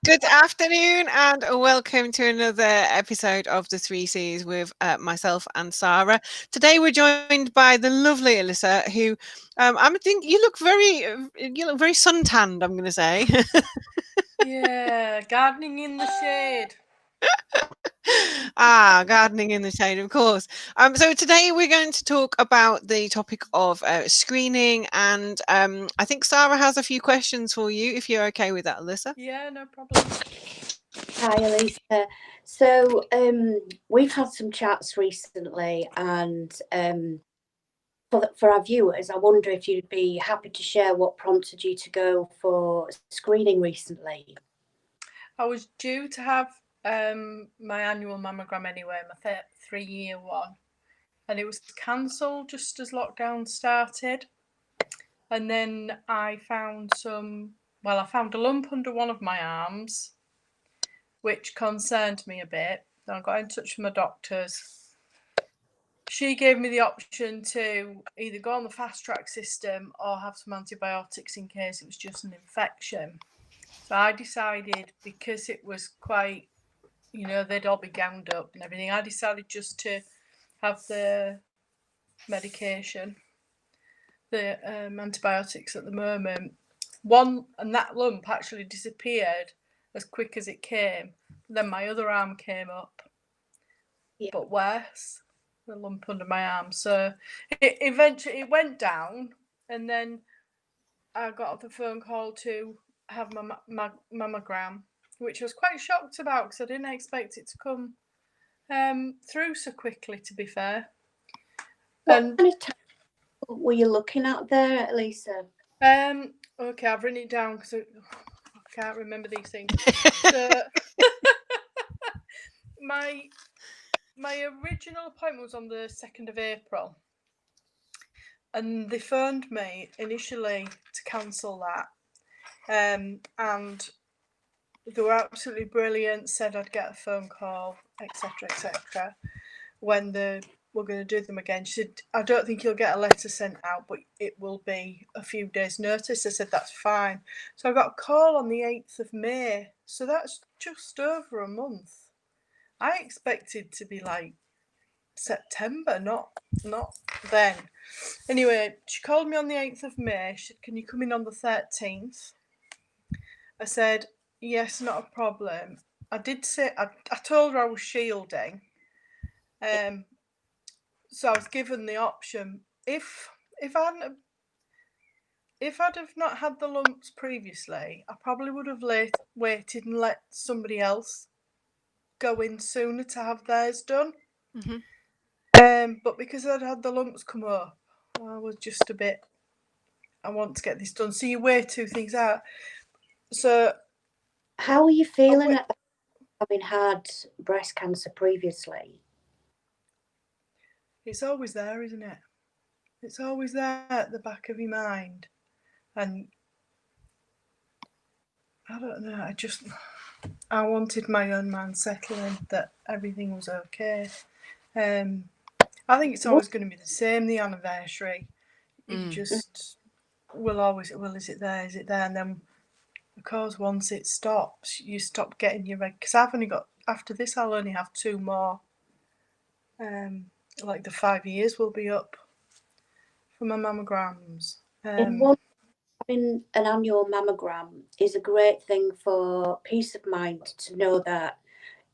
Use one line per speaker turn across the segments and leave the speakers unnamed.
Good afternoon and welcome to another episode of the Three C's with myself and Sarah. Today we're joined by the lovely Elissa, who I think you look very suntanned. I'm going to say.
Yeah, gardening in the shade.
Gardening in the shade, of course. So today we're going to talk about the topic of screening, and I think Sarah has a few questions for you, if you're okay with that, Elissa.
Yeah, no problem.
Hi, Elissa. So we've had some chats recently, and for our viewers, I wonder if you'd be happy to share what prompted you to go for screening recently.
I was due to have my annual mammogram anyway, my 3-year one, and it was cancelled just as lockdown started. And then I found I found a lump under one of my arms, which concerned me a bit. Then I got in touch with my doctors. She gave me the option to either go on the fast track system or have some antibiotics in case it was just an infection. So I decided, because it was quite, they'd all be gowned up and everything, I decided just to have the medication, the antibiotics at the moment. And that lump actually disappeared as quick as it came. Then my other arm came up, but worse, the lump under my arm. So it eventually went down, and then I got the phone call to have my mammogram, which I was quite shocked about because I didn't expect it to come through so quickly, to be fair.
What kind of time were you looking at there, Elissa?
Okay, I've written it down because I can't remember these things. So, my original appointment was on the 2nd of April, and they phoned me initially to cancel that, and they were absolutely brilliant. Said I'd get a phone call, etc., when they were going to do them again. She said, I don't think you'll get a letter sent out, but it will be a few days' notice. I said, that's fine. So I got a call on the 8th of May. So that's just over a month. I expected to be like September, not then. Anyway, she called me on the 8th of May. She said, can you come in on the 13th? I said, yes, not a problem. I did say, I told her I was shielding. So I was given the option, if I'd have not had the lumps previously, I probably would have waited and let somebody else go in sooner to have theirs done.
Mm-hmm.
But because I'd had the lumps come up, I was just a bit, I want to get this done. So you weigh two things out. So
how are you feeling at having had breast cancer previously?
It's always there, isn't it? It's always there at the back of your mind. And I don't know, I wanted my own man settling, that everything was okay. I think it's always going to be the same, the anniversary. You just will always, is it there? And then, of course, once it stops, you stop getting your because I've only got, after this, I'll only have 2 more. Like the 5 years will be up for my mammograms.
Having an annual mammogram is a great thing for peace of mind, to know that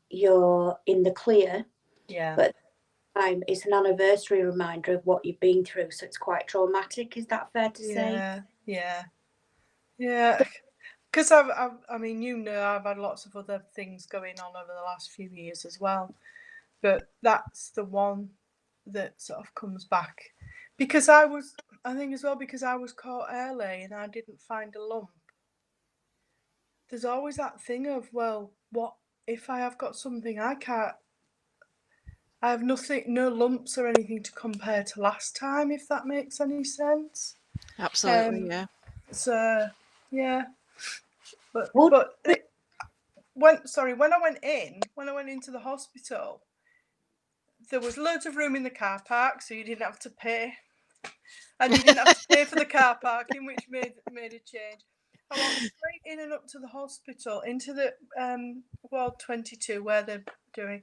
you're in the clear.
Yeah.
But it's an anniversary reminder of what you've been through, so it's quite traumatic. Is that fair to say?
Yeah. Because I've had lots of other things going on over the last few years as well, but that's the one that sort of comes back. Because I think as well, because I was caught early and I didn't find a lump. There's always that thing of, well, what if I have got something I have nothing, no lumps or anything to compare to last time, if that makes any sense.
Absolutely, yeah.
So, yeah. But when I went into the hospital, there was loads of room in the car park, so you didn't have to pay. And you didn't have to pay for the car parking, which made a change. I walked straight in and up to the hospital, into the ward 22 where they're doing.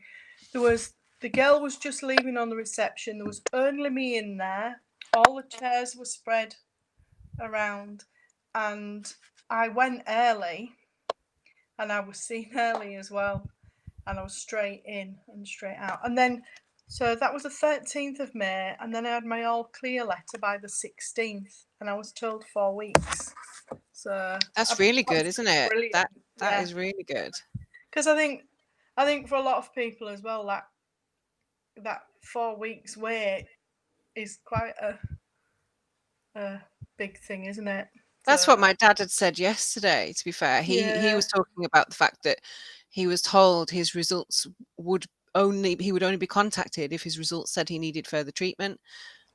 The girl was just leaving on the reception. There was only me in there. All the chairs were spread around, and I went early, and I was seen early as well, and I was straight in and straight out. And then, so that was the 13th of May, and then I had my all clear letter by the 16th, and I was told 4 weeks. So
That's really good, isn't it?
brilliant.
That is really good.
Because I think for a lot of people as well, that 4 weeks wait is quite a big thing, isn't it?
That's what my dad had said yesterday, to be fair. He was talking about the fact that he was told his results he would only be contacted if his results said he needed further treatment.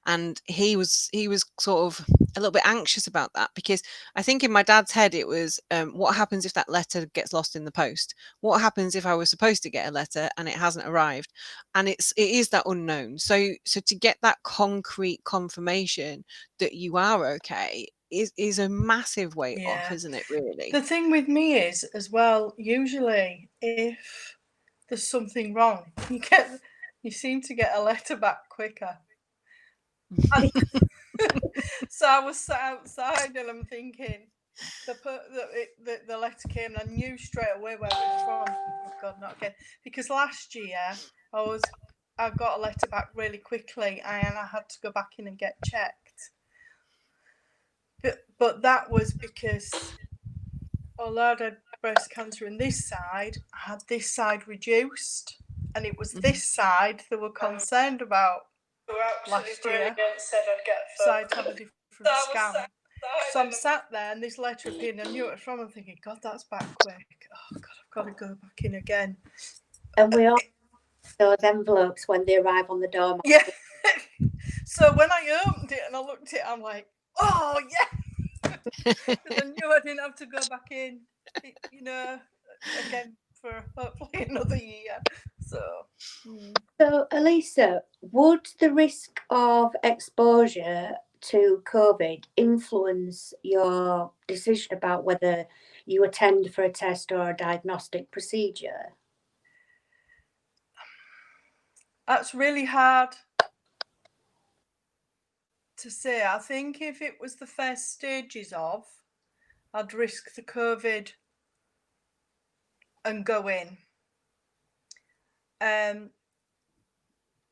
And he was sort of a little bit anxious about that, because I think in my dad's head it was, what happens if that letter gets lost in the post? What happens if I was supposed to get a letter and it hasn't arrived? And it is that unknown. So to get that concrete confirmation that you are okay is a massive weight off, isn't it, really?
The thing with me is as well, usually if there's something wrong, you seem to get a letter back quicker. So I was sat outside and I'm thinking, the letter came and I knew straight away where it was from. Oh God, not again! Because last year I got a letter back really quickly and I had to go back in and get checked. But that was because although I had breast cancer in this side, I had this side reduced, and it was this side they were concerned about last year. So I'd have a different scan. So I'm sat there and this letter appeared and I knew it was from. I'm thinking, God, that's back quick. Oh God, I've got to go back in again.
And we all those envelopes when they arrive on the door.
Yeah. So when I opened it and I looked at it, I'm like, oh yeah, because I knew I didn't have to go back in, again for hopefully another year. So
Elissa, would the risk of exposure to COVID influence your decision about whether you attend for a test or a diagnostic procedure?
That's really hard to say. I think if it was the first stages of, I'd risk the COVID and go in.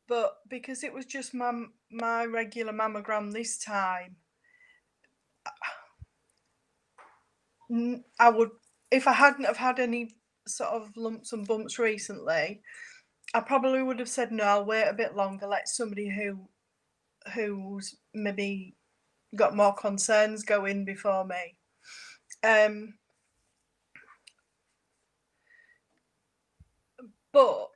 But because it was just my regular mammogram this time, I would, if I hadn't have had any sort of lumps and bumps recently, I probably would have said no, I'll wait a bit longer, let somebody who's maybe got more concerns go in before me. But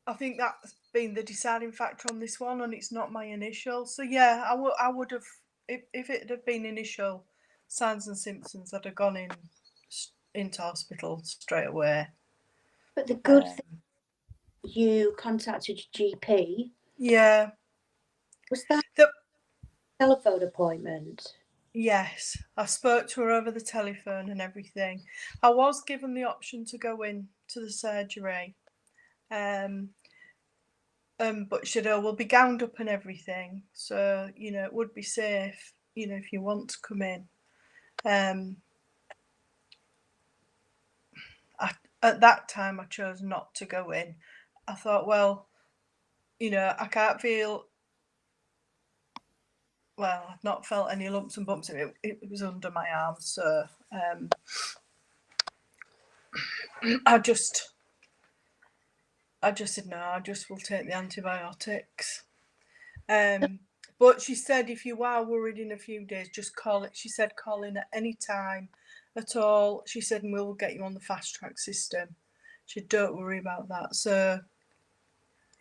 I think that's been the deciding factor on this one, and it's not my initial. So yeah, I would have, if it had been initial signs and symptoms, I'd have gone into hospital straight away.
But the good thing, you contacted your GP.
Yeah.
Was that the telephone appointment?
Yes, I spoke to her over the telephone and everything. I was given the option to go in to the surgery, but she said, "Oh, we'll be gowned up and everything, so it would be safe, if you want to come in." At that time, I chose not to go in. I thought, well, I can't feel. Well, I've not felt any lumps and bumps. It was under my arm, so I just said no. I just will take the antibiotics. But she said if you are worried in a few days, just call it. She said call in at any time at all. She said, and we'll get you on the fast track system. She said, don't worry about that. So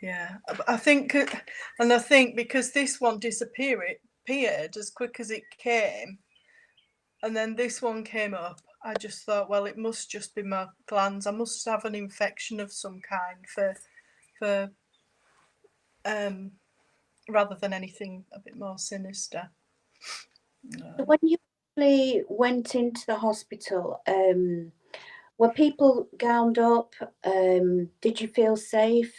yeah, I think because this one disappeared as quick as it came, and then this one came up, I just thought, well, it must just be my glands. I must have an infection of some kind for rather than anything a bit more sinister.
So when you actually went into the hospital, were people gowned up? Did you feel safe?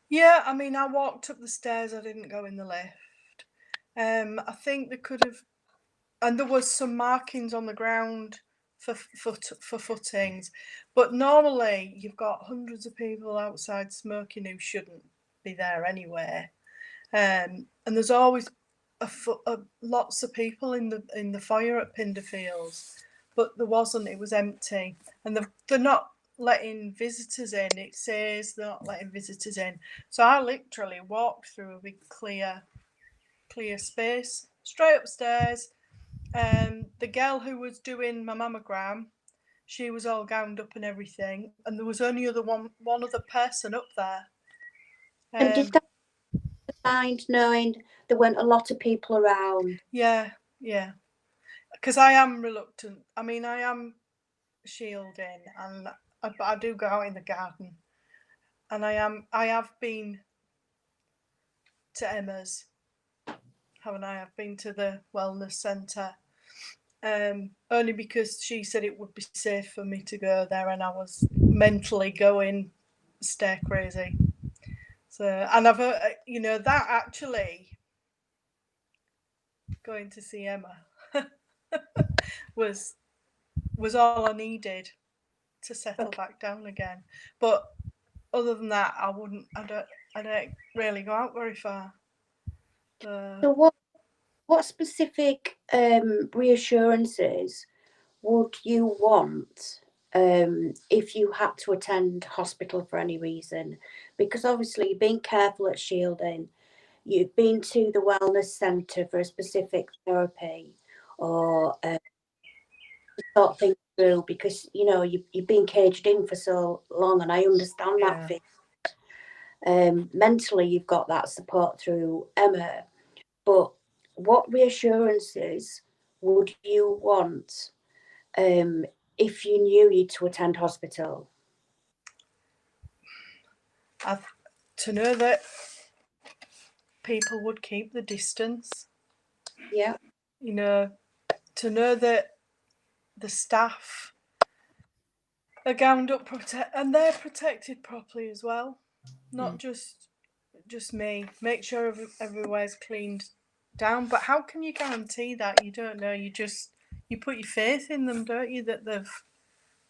Yeah, I mean, I walked up the stairs. I didn't go in the lift. I think they could have, and there was some markings on the ground for footings, but normally you've got hundreds of people outside smoking who shouldn't be there anyway. And there's always lots of people in the foyer at Pinderfields, but there wasn't. It was empty, and they're not letting visitors in. It says they're not letting visitors in. So I literally walked through a big clear space straight upstairs. The girl who was doing my mammogram, she was all gowned up and everything, and there was only one other person up there.
And did that mind knowing there weren't a lot of people around?
Yeah, because I am reluctant. I mean, I am shielding, and I do go out in the garden, and I have been to Emma's, haven't I? I've been to the wellness centre, only because she said it would be safe for me to go there, and I was mentally going stir crazy. So, and I've, that actually going to see Emma was all I needed to settle back down again. But other than that, I don't really go out very far.
So what specific reassurances would you want if you had to attend hospital for any reason? Because obviously you've been careful at shielding, you've been to the wellness centre for a specific therapy, or to sort things through, because you've been caged in for so long, and I understand that feeling. Mentally you've got that support through Emma, but what reassurances would you want if you knew you'd to attend hospital?
To know that people would keep the distance.
Yeah.
To know that the staff are gowned up and they're protected properly as well. Not just me. Make sure everywhere's cleaned down. But how can you guarantee that? You don't know. You put your faith in them, don't you? That they've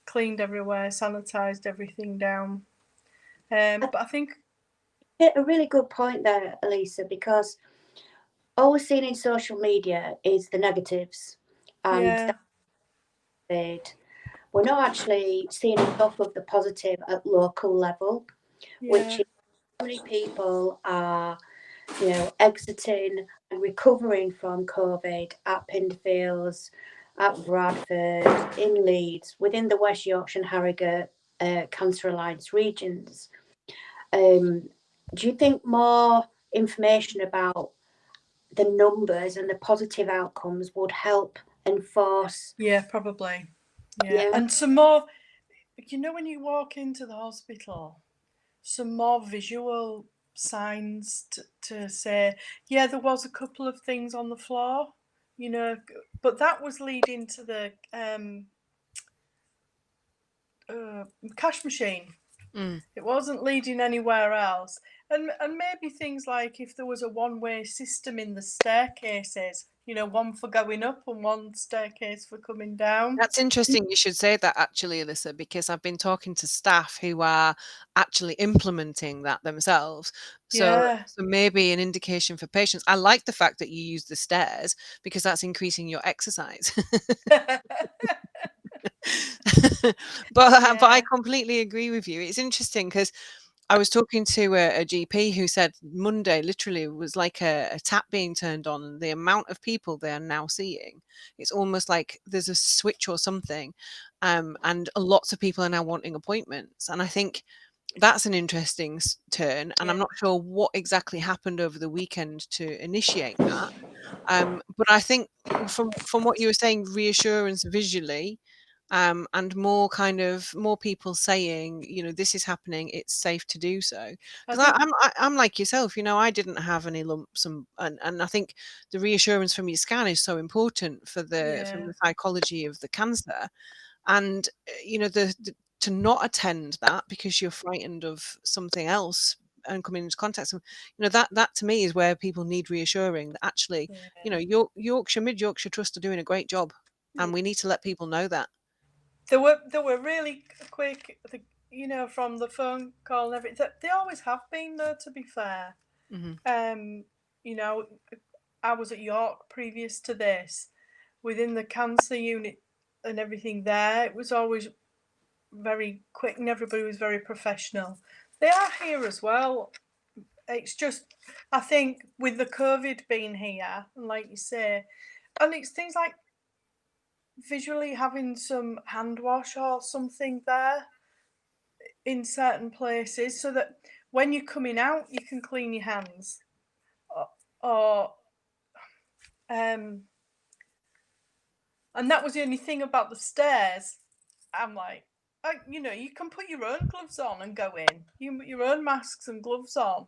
cleaned everywhere, sanitized everything down. But I think
a really good point there, Elissa, because all we're seeing in social media is the negatives, and we're not actually seeing enough of the positive at local level, which is how many people are, exiting and recovering from COVID at Pinderfields, at Bradford, in Leeds, within the West Yorkshire and Harrogate Cancer Alliance regions. Do you think more information about the numbers and the positive outcomes would help enforce?
Yeah, probably. Yeah. And some more, when you walk into the hospital, some more visual signs to say, yeah, there was a couple of things on the floor, but that was leading to the cash machine. It wasn't leading anywhere else. And maybe things like if there was a one-way system in the staircases, one for going up and one staircase for coming down.
That's interesting you should say that, actually, Elissa, because I've been talking to staff who are actually implementing that themselves. So maybe an indication for patients. I like the fact that you use the stairs, because that's increasing your exercise. But I completely agree with you. It's interesting because I was talking to a GP who said Monday literally was like a tap being turned on, and the amount of people they are now seeing, it's almost like there's a switch or something, and lots of people are now wanting appointments. And I think that's an interesting turn, and I'm not sure what exactly happened over the weekend to initiate that. But I think from what you were saying, reassurance visually, and more people saying, this is happening, it's safe to do so. Because I'm like yourself, I didn't have any lumps, and I think the reassurance from your scan is so important for from the psychology of the cancer. And the to not attend that because you're frightened of something else and coming into contact with, that to me is where people need reassuring that actually, Mid Yorkshire Trust are doing a great job, and we need to let people know that.
They were really quick, from the phone call and everything. They always have been, though, to be fair.
Mm-hmm.
I was at York previous to this, within the cancer unit and everything there. It was always very quick and everybody was very professional. They are here as well. It's just, I think, with the COVID being here, and like you say, and it's things like visually having some hand wash or something there in certain places so that when you're coming out you can clean your hands, or and that was the only thing about the stairs. I'm like, you can put your own gloves on and go in. You can put your own masks and gloves on,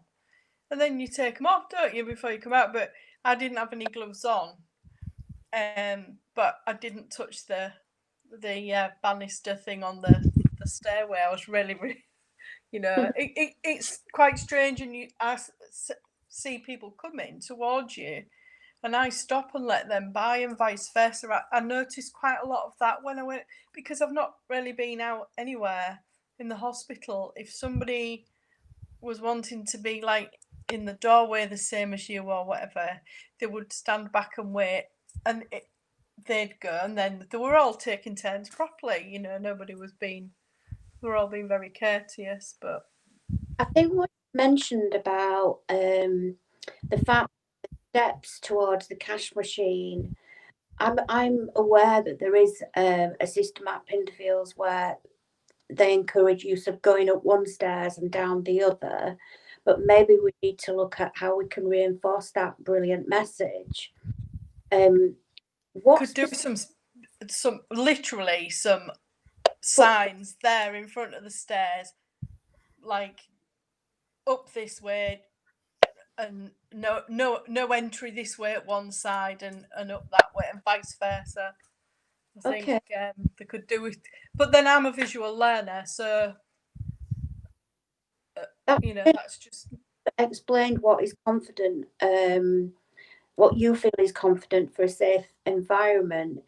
and then you take them off, don't you, before you come out? But I didn't have any gloves on, but I didn't touch the banister thing on the stairway. I was really, it's quite strange, and I see people coming towards you, and I stop and let them by, and vice versa. I noticed quite a lot of that when I went, because I've not really been out anywhere in the hospital. If somebody was wanting to be like in the doorway the same as you or whatever, they would stand back and wait, and they'd go, and then they were all taking turns properly. Nobody was being, they were all being very courteous. But
I think what you mentioned about the fact steps towards the cash machine. I'm aware that there is a system at Pinderfields where they encourage use of going up one stairs and down the other, but maybe we need to look at how we can reinforce that brilliant message.
could do some literally some signs there in front of the stairs, like up this way, and no entry this way at one side, and up that way, and vice versa. I think they could do it, but then I'm a visual learner, so that's just
explained what is confident, what you feel is confident for a safe environment.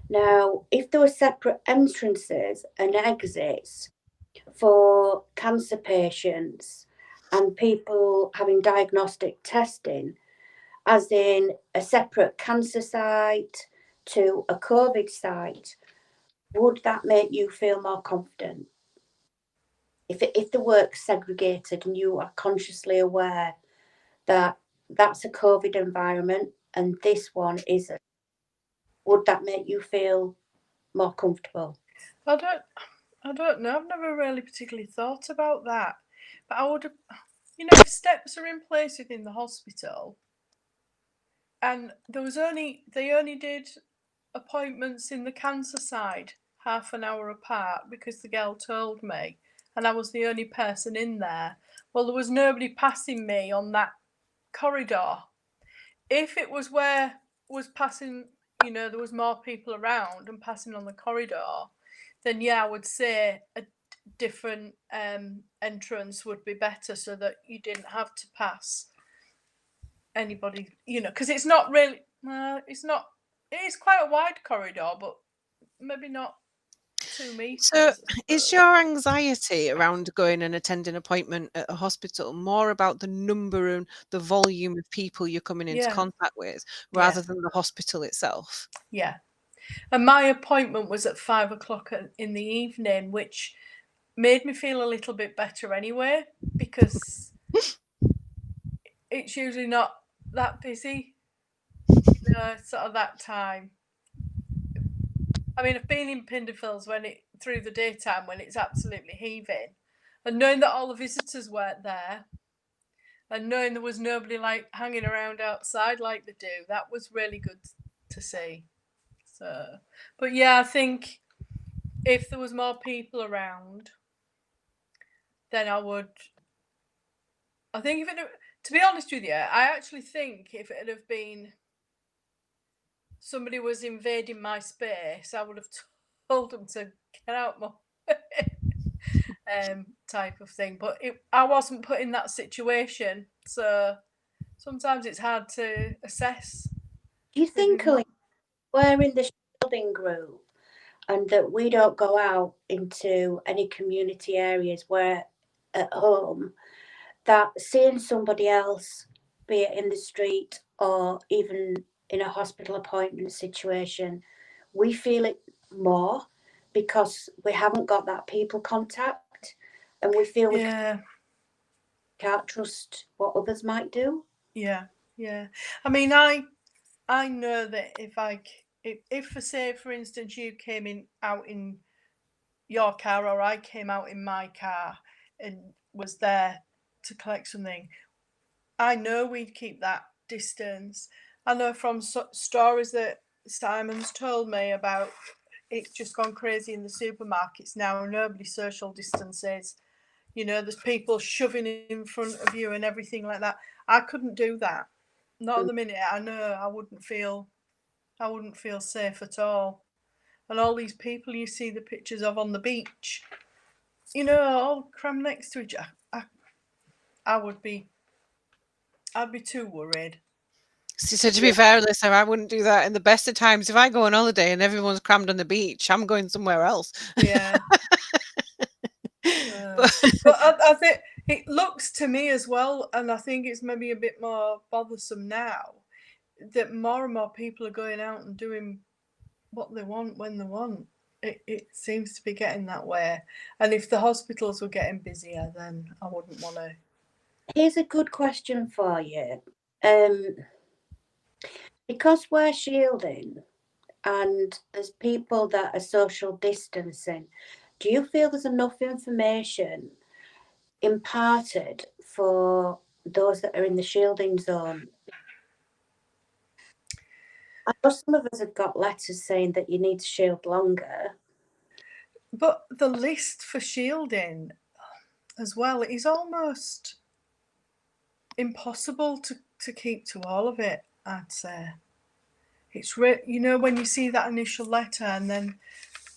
Now, if there were separate entrances and exits for cancer patients and people having diagnostic testing, as in a separate cancer site to a COVID site, would that make you feel more confident? If the work's segregated and you are consciously aware that that's a COVID environment and this one isn't, would that make you feel more comfortable?
I don't know. I've never really particularly thought about that, but I would, if steps are in place within the hospital, and they only did appointments in the cancer side half an hour apart because the girl told me, and I was the only person in there. Well, there was nobody passing me on that corridor. If it was where was passing, there was more people around and passing on the corridor, then I would say a different entrance would be better, so that you didn't have to pass anybody, because it's not really, it's not, it is quite a wide corridor, but maybe not 2 meters.
So, is your anxiety around going and attending an appointment at a hospital more about the number and the volume of people you're coming into contact with, rather than the hospital itself?
Yeah. And my appointment was at 5 o'clock in the evening, which made me feel a little bit better anyway, because it's usually not that busy, sort of that time. I mean, I've been in Pinderfields through the daytime when it's absolutely heaving, and knowing that all the visitors weren't there, and knowing there was nobody like hanging around outside like they do, that was really good to see. So, but I think if there was more people around, then I think to be honest with you, I actually think if it had been somebody was invading my space, I would have told them to get out my type of thing. But I wasn't put in that situation, so sometimes it's hard to assess.
Do you think, Elise, we're in the shielding group and that we don't go out into any community areas where at home, that seeing somebody else, be it in the street or even in a hospital appointment situation, we feel it more because we haven't got that people contact and we feel we can't trust what others might do?
Yeah. I mean, I know that if for say, for instance, you came out in your car or I came out in my car and was there to collect something, I know we'd keep that distance. I know from stories that Simon's told me about, it's just gone crazy in the supermarkets now. Nobody social distances. There's people shoving in front of you and everything like that. I couldn't do that. Not at the minute. I know I wouldn't feel safe at all. And all these people you see the pictures of on the beach, all crammed next to each other. I'd be too worried.
So to be fair, Alyssa, I wouldn't do that in the best of times. If I go on holiday and everyone's crammed on the beach, I'm going somewhere else.
Yeah.
But
But I think it looks to me as well, and I think it's maybe a bit more bothersome now, that more and more people are going out and doing what they want when they want. It seems to be getting that way. And if the hospitals were getting busier, then I wouldn't want to.
Here's a good question for you. Because we're shielding and there's people that are social distancing, do you feel there's enough information imparted for those that are in the shielding zone? I know some of us have got letters saying that you need to shield longer.
But the list for shielding as well is almost impossible to keep to all of it, I'd say. It's when you see that initial letter and then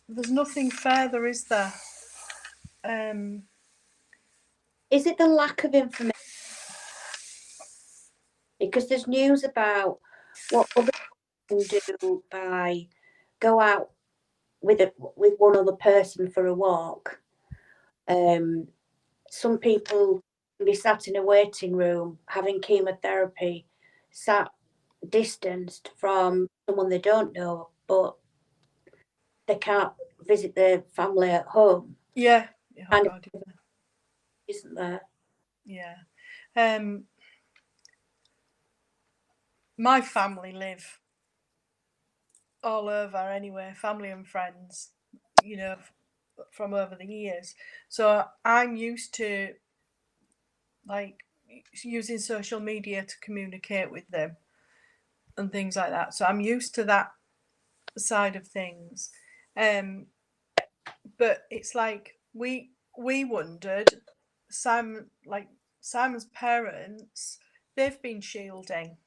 there's nothing further, is there?
Is it the lack of information? Because there's news about what other can do by go out with one other person for a walk. Some people can be sat in a waiting room having chemotherapy, sat distanced from someone they don't know, but they can't visit their family at home.
Yeah.
Oh, God, isn't there?
Yeah. My family live all over anyway, family and friends, from over the years. So I'm used to like using social media to communicate with them and things like that. So I'm used to that side of things. But it's like we wondered, Simon's parents, they've been shielding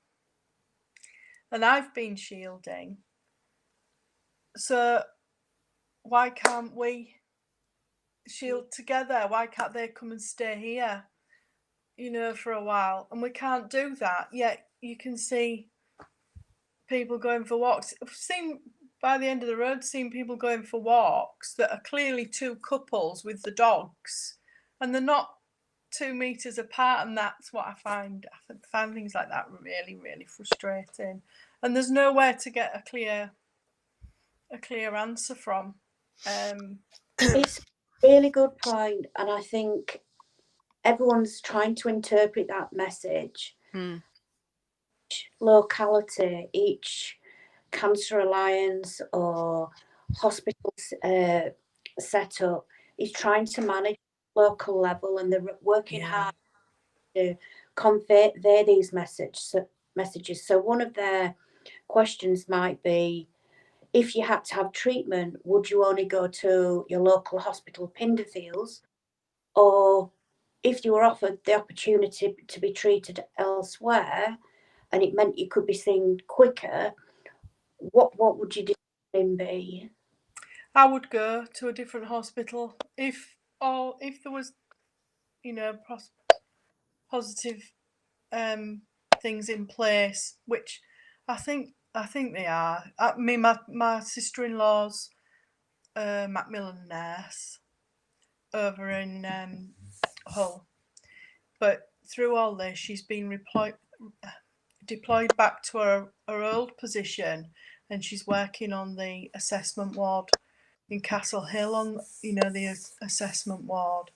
and I've been shielding. So why can't we shield together? Why can't they come and stay here, for a while? And we can't do that. Yet you can see people going for walks. I've seen by the end of the road, seen people going for walks that are clearly two couples with the dogs, and they're not 2 meters apart. And that's what I find things like that really, really frustrating. And there's nowhere to get a clear answer from.
It's a really good point, and I think everyone's trying to interpret that message. Each locality, each cancer alliance or hospital setup is trying to manage local level, and they're working hard to convey these messages. So one of their questions might be, if you had to have treatment, would you only go to your local hospital, Pinderfields, or if you were offered the opportunity to be treated elsewhere and it meant you could be seen quicker, what would your decision be?
I would go to a different hospital if there was, you know, positive things in place, which I think they are. I mean, my sister-in-law's Macmillan nurse over in Hull, but through all this, she's been deployed back to her old position, and she's working on the assessment ward in Castle Hill on, you know, the assessment ward,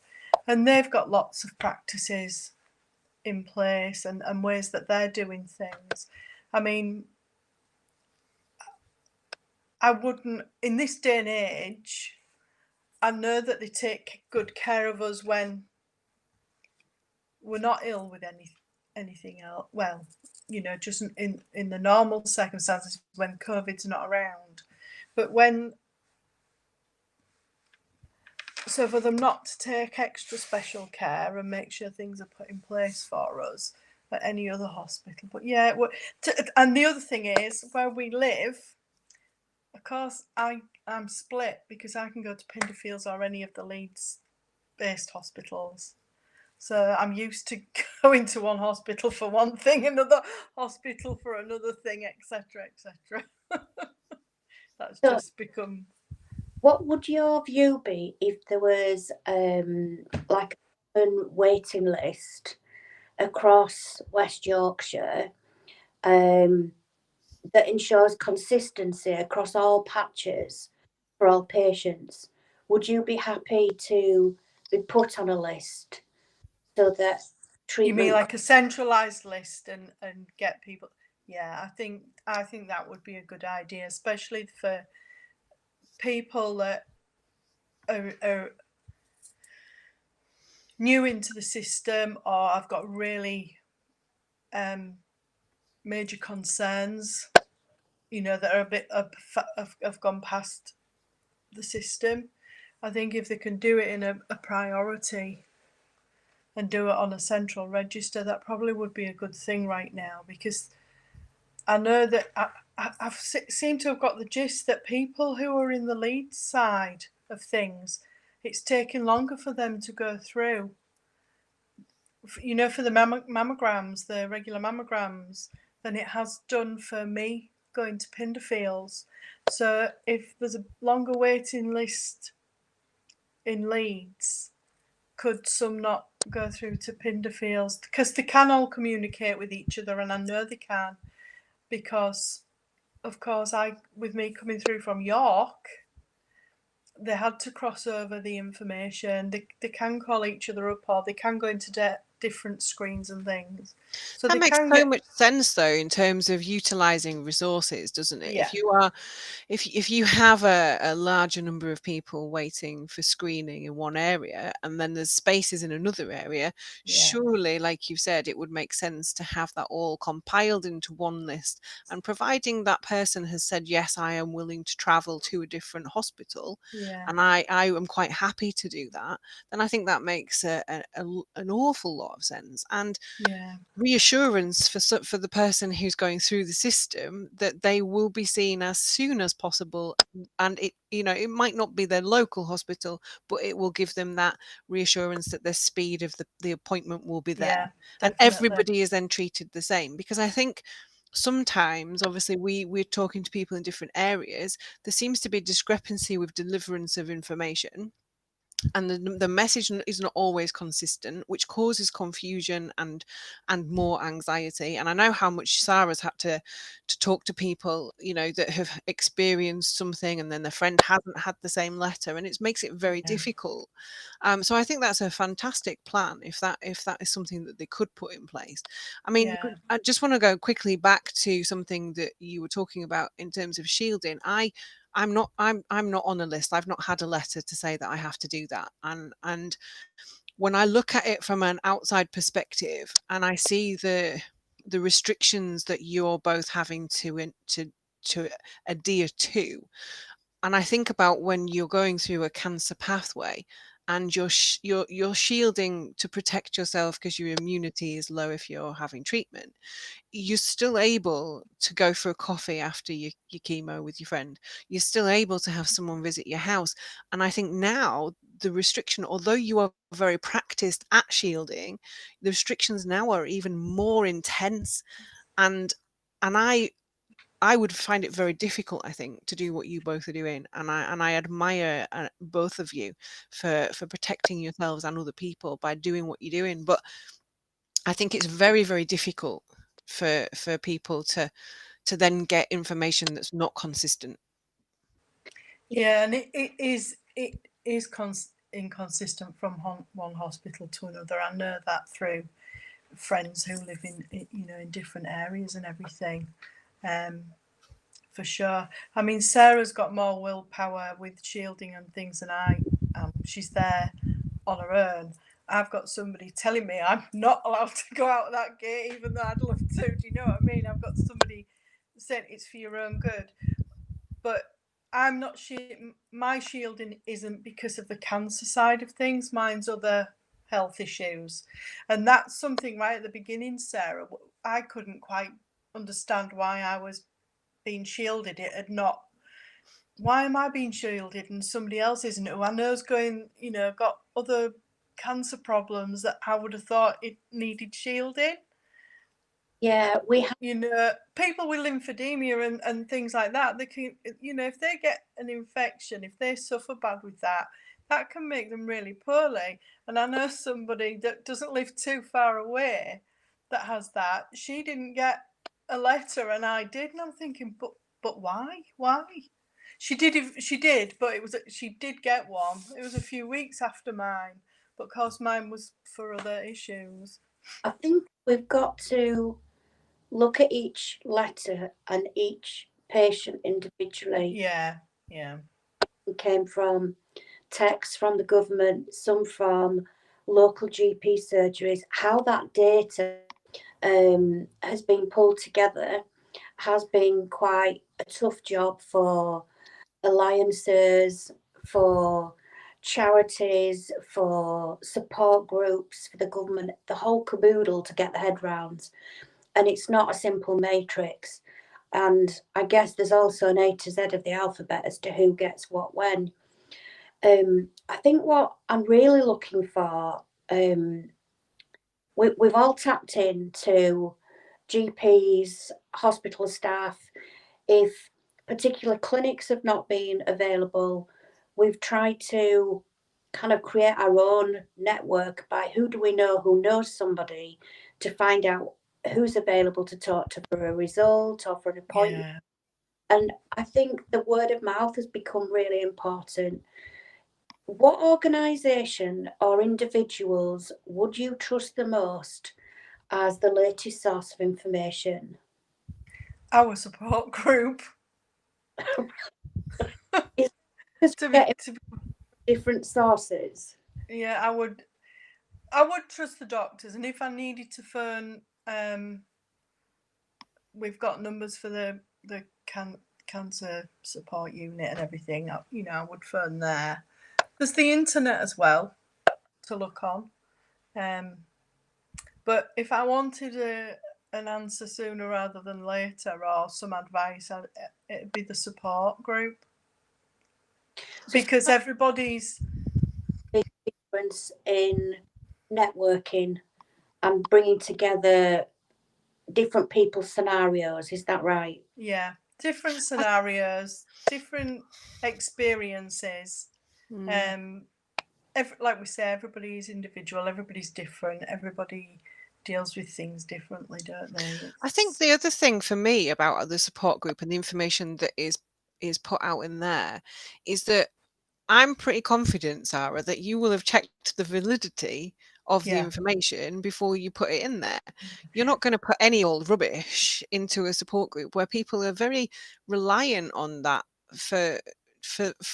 and they've got lots of practices in place and ways that they're doing things. I mean, I wouldn't, in this day and age, I know that they take good care of us when we're not ill with anything else. Well, you know, just in the normal circumstances when COVID's not around. But so for them not to take extra special care and make sure things are put in place for us at any other hospital. But yeah, and the other thing is where we live, of course, I'm split because I can go to Pinderfields or any of the Leeds-based hospitals. So I'm used to going to one hospital for one thing, another hospital for another thing, etc., etc. That's
So,
just become.
what would your view be if there was like a waiting list across West Yorkshire that ensures consistency across all patches for all patients? Would you be happy to be put on a list so that
You mean
treatment?
like a centralized list and get people? Yeah, I think that would be a good idea, especially for people that are new into the system or I've got really major concerns, you know, that are a bit have gone past the system. I think if they can do it in a priority and do it on a central register, that probably would be a good thing right now, because I know that I've seemed to have got the gist that people who are in the lead side of things, it's taking longer for them to go through. You know, for the mammograms, the regular mammograms, than it has done for me going to Pinderfields. So if there's a longer waiting list in Leeds, could some not go through to Pinderfields? Because they can all communicate with each other, and I know they can, because of course with me coming through from York, they had to cross over the information. They can call each other up, or they can go into different screens and things. So
That
they
makes
can
so
get.
much sense, though, in terms of utilizing resources, doesn't it?
Yeah,
If you have a larger number of people waiting for screening in one area and then there's spaces in another area,
yeah,
surely, like you said, it would make sense to have that all compiled into one list. And providing that person has said, yes, I am willing to travel to a different hospital,
yeah,
and I am quite happy to do that, then I think that makes an awful lot of sense. And
yeah,
reassurance for the person who's going through the system that they will be seen as soon as possible, and it, you know, it might not be their local hospital, but it will give them that reassurance that the speed of the appointment will be there,
yeah,
and
definitely.
everybody is then treated the same. Because I think sometimes, obviously, we're talking to people in different areas, there seems to be discrepancy with deliverance of information, and the message is not always consistent, which causes confusion and more anxiety. And I know how much Sarah's had to talk to people, you know, that have experienced something and then their friend hasn't had the same letter, and it makes it very
Yeah,
difficult. So I think that's a fantastic plan, if that is something that they could put in place. I mean,
yeah,
I just want to go quickly back to something that you were talking about in terms of shielding. I'm not on a list. I've not had a letter to say that I have to do that. And when I look at it from an outside perspective and I see the restrictions that you're both having to to adhere to. And I think about when you're going through a cancer pathway and you're shielding to protect yourself because your immunity is low if you're having treatment, you're still able to go for a coffee after your chemo with your friend. You're still able to have someone visit your house. And I think now the restriction, although you are very practiced at shielding, the restrictions now are even more intense. And and I would find it very difficult, I think, to do what you both are doing, and I admire both of you for protecting yourselves and other people by doing what you're doing. But I think it's very, very difficult for people to then get information that's not consistent.
Yeah, and it is inconsistent from one hospital to another. I know that through friends who live in different areas and everything. Um, for sure. I mean, Sarah's got more willpower with shielding and things than I am. She's there on her own. I've got somebody telling me I'm not allowed to go out that gate, even though I'd love to. Do you know what I mean? I've got somebody saying it's for your own good. But I'm not my shielding isn't because of the cancer side of things. Mine's other health issues, and that's something right at the beginning, Sarah. I couldn't quite understand why I was being shielded. It had not. Why am I being shielded and somebody else isn't? Who I know's going, got other cancer problems that I would have thought it needed shielding.
Yeah, we have.
People with lymphedema and things like that, they can, if they get an infection, if they suffer bad with that, that can make them really poorly. And I know somebody that doesn't live too far away that has that. She didn't get a letter and I did. And I'm thinking, but why? Why? She did, but she did get one. It was a few weeks after mine, but of course mine was for other issues.
I think we've got to look at each letter and each patient individually.
Yeah.
It came from texts from the government, some from local GP surgeries. How that data has been pulled together has been quite a tough job for alliances, for charities, for support groups, for the government, the whole caboodle to get the head round. And it's not a simple matrix. And I guess there's also an A to Z of the alphabet as to who gets what when. I think what I'm really looking for, we've all tapped into GPs, hospital staff. If particular clinics have not been available, we've tried to kind of create our own network by who do we know who knows somebody to find out who's available to talk to for a result or for an appointment.
Yeah.
And I think the word of mouth has become really important. What organisation or individuals would you trust the most as the latest source of information?
Our support group.
To be different sources.
Yeah, I would trust the doctors, and if I needed to phone, we've got numbers for the cancer support unit and everything. I would phone there. There's the internet as well to look on. But if I wanted an answer sooner rather than later or some advice, it'd be the support group. Because everybody's
big difference in networking and bringing together different people's scenarios. Is that right?
Yeah, different scenarios, different experiences. Like we say, everybody is individual. Everybody's different. Everybody deals with things differently, don't they?
I think the other thing for me about the support group and the information that is put out in there is that I'm pretty confident, Sarah, that you will have checked the validity of the information before you put it in there. You're not going to put any old rubbish into a support group where people are very reliant on that for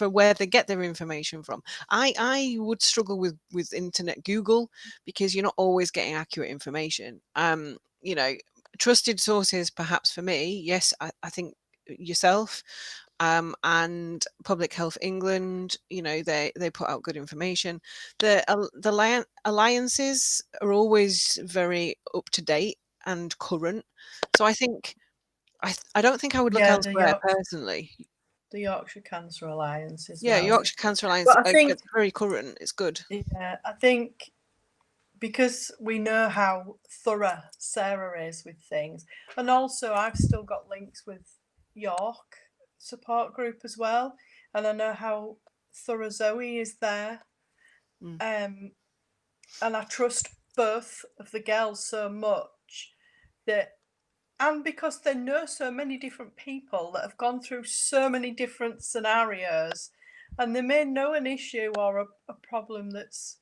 where they get their information from. I would struggle with internet Google because you're not always getting accurate information. Trusted sources perhaps for me, yes, I think yourself, and Public Health England, they put out good information. The alliances are always very up to date and current. So I think I don't think I would look
Yeah,
elsewhere personally.
the Yorkshire Cancer Alliance as
Yeah,
well.
Yorkshire Cancer Alliance,
But I think
it's very current. It's good.
yeah, I think because we know how thorough Sarah is with things, and also I've still got links with York support group as well, and I know how thorough Zoe is there.
Mm.
And I trust both of the girls so much that, and because they know so many different people that have gone through so many different scenarios, and they may know an issue or a problem that's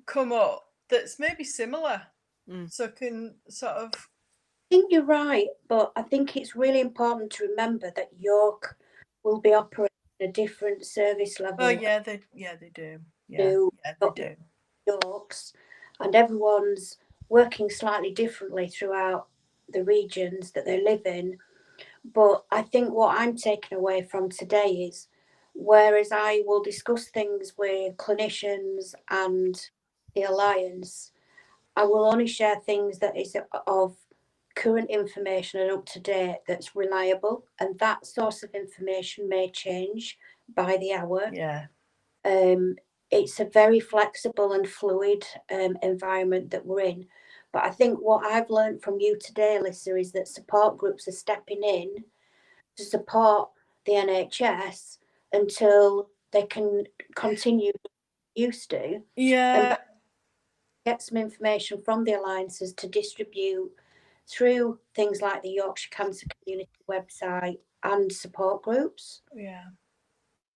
come up that's maybe similar, so can sort of.
I think you're right, but I think it's really important to remember that York will be operating at a different service level.
Oh yeah, they do. Yeah, they do.
Yorks, and everyone's working slightly differently throughout the regions that they live in. But I think what I'm taking away from today is, whereas I will discuss things with clinicians and the Alliance, I will only share things that is of current information and up to date that's reliable, and that source of information may change by the hour.
Yeah.
It's a very flexible and fluid environment that we're in. But I think what I've learned from you today, Elissa, is that support groups are stepping in to support the NHS until they can continue used to.
Yeah.
And get some information from the alliances to distribute through things like the Yorkshire Cancer Community website and support groups.
Yeah.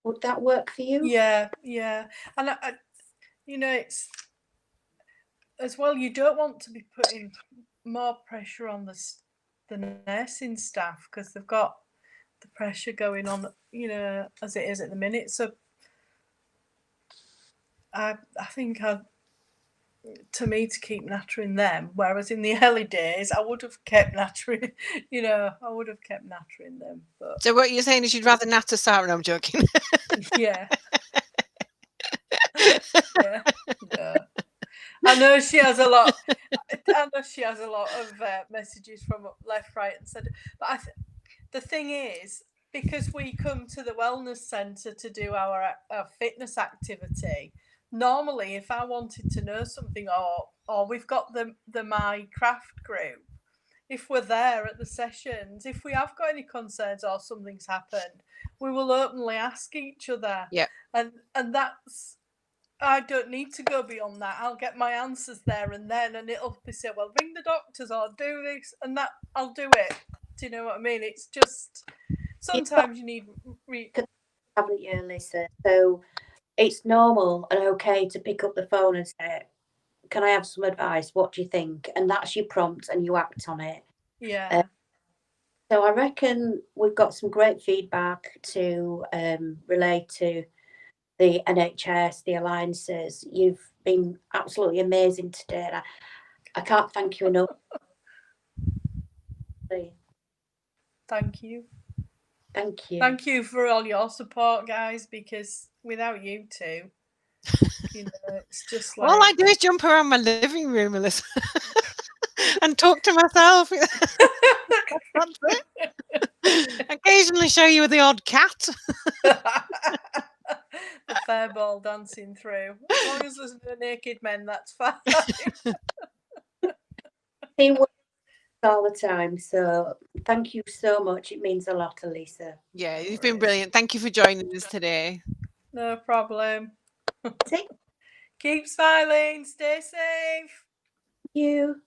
Would that work for you?
Yeah, and I it's as well. You don't want to be putting more pressure on the nursing staff because they've got the pressure going on, as it is at the minute. So I think to me to keep nattering them, whereas in the early days I would have kept nattering, I would have kept nattering them. But
So what you're saying is you'd rather natter Sarah? No, I'm joking.
yeah. Yeah. No. I know she has a lot. I know she has a lot of messages from left, right, and centre. But the thing is, because we come to the wellness centre to do our fitness activity, normally if I wanted to know something, or we've got the My Craft group, if we're there at the sessions, if we have got any concerns or something's happened, we will openly ask each other.
Yeah.
And that's. I don't need to go beyond that. I'll get my answers there and then, and it'll be say, well, ring the doctors or do this and that. I'll do it. Do you know what I mean? It's just sometimes you need.
Haven't you, Elissa? So it's normal and okay to pick up the phone and say, "Can I have some advice? What do you think?" And that's your prompt, and you act on it.
Yeah.
So I reckon we've got some great feedback to relate to the NHS, the alliances. You've been absolutely amazing today. I can't thank you enough.
Thank you.
Thank you.
Thank you for all your support, guys, because without you two, it's just like.
All I do is jump around my living room, Elissa, and talk to myself. That's it. Occasionally show you the odd cat.
The fair ball dancing through. As long as there's no naked men, that's fine.
All the time. So thank you so much. It means a lot, Elissa.
Yeah, you've been brilliant. Thank you for joining us today.
No problem. Keep smiling. Stay safe.
Thank you.